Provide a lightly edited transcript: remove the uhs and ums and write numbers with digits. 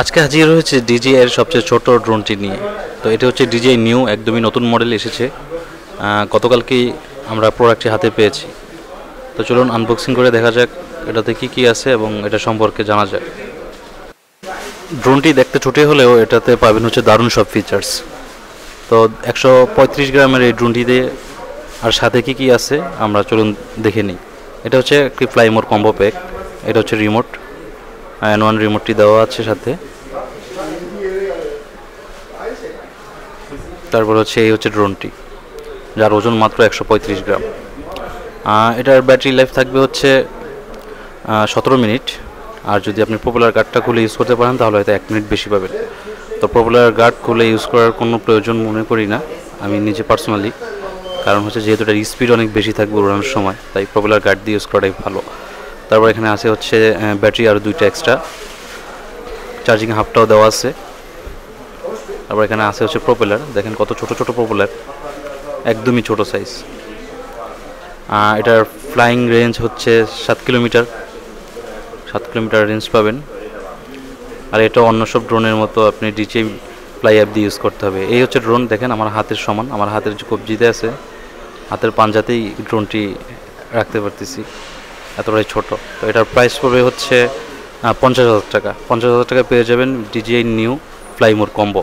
আজকে হাজির হয়েছে ডিজিআই এর সবচেয়ে ছোট ড্রোনটি নিয়ে। তো এটা হচ্ছে ডিজিআই নিউ, একদমই নতুন মডেল এসেছে। গতকালকেই আমরা প্রোডাক্টটি হাতে পেয়েছি। তো চলুন আনবক্সিং করে দেখা যাক এটাতে কি কি আছে এবং এটা সম্পর্কে জানা যাক। ড্রোনটি দেখতে ছোটই হলেও এটাতে পাবেন হচ্ছে দারুণ সব ফিচার্স। তো 135 গ্রামের এই ড্রোনটিতে আর সাথে কি কি আছে আমরা চলুন দেখে নিই। এটা হচ্ছে একটি ফ্লাই মোর কম্বো প্যাক। এটা হচ্ছে রিমোট, N1 রিমোটটি দেওয়া আছে সাথে। তারপর হচ্ছে এই হচ্ছে ড্রোনটি, যার ওজন মাত্র 135 গ্রাম। এটার ব্যাটারি লাইফ থাকবে হচ্ছে 17 মিনিট। আর যদি আপনি পপুলার গার্ডটা খুলে ইউজ করতে পারেন তাহলে হয়তো 1 মিনিট বেশি পাবেন। তো পপুলার গার্ড খুলে ইউজ করার কোনো প্রয়োজন মনে করি না আমি নিজে পার্সোনালি, কারণ হচ্ছে যেহেতু এটার স্পিড অনেক বেশি থাকবে উড়ানোর সময়, তাই পপুলার গার্ড দিয়ে ইউজ করাটাই ভালো। তারপর এখানে আছে হচ্ছে ব্যাটারি আর দুইটা এক্সট্রা, চার্জিং হাবটাও দেওয়া আছে। তারপর এখানে আছে হচ্ছে প্রপেলার, দেখেন কত ছোট ছোট প্রপেলার, একদমই ছোট সাইজ। এটার ফ্লাইং রেঞ্জ হচ্ছে 7 কিলোমিটার, 7 কিলোমিটার রেঞ্জ পাবেন। আর এটা অন্য সব ড্রোনের মতো আপনি ডিজে ফ্লাই অ্যাপ দিয়ে ইউজ করতে হবে। এই হচ্ছে ড্রোন, দেখেন আমার হাতের সমান, আমার হাতের যে কবজিতে আছে হাতের পাঞ্জাতেই ড্রোনটি রাখতে পারতেছি, এতটাই ছোট। তো এটার প্রাইস পড়বে হচ্ছে 50,000 টাকা। 50,000 টাকা পেয়ে যাবেন ডিজিআই নিউ ফ্লাই মোর কম্বো।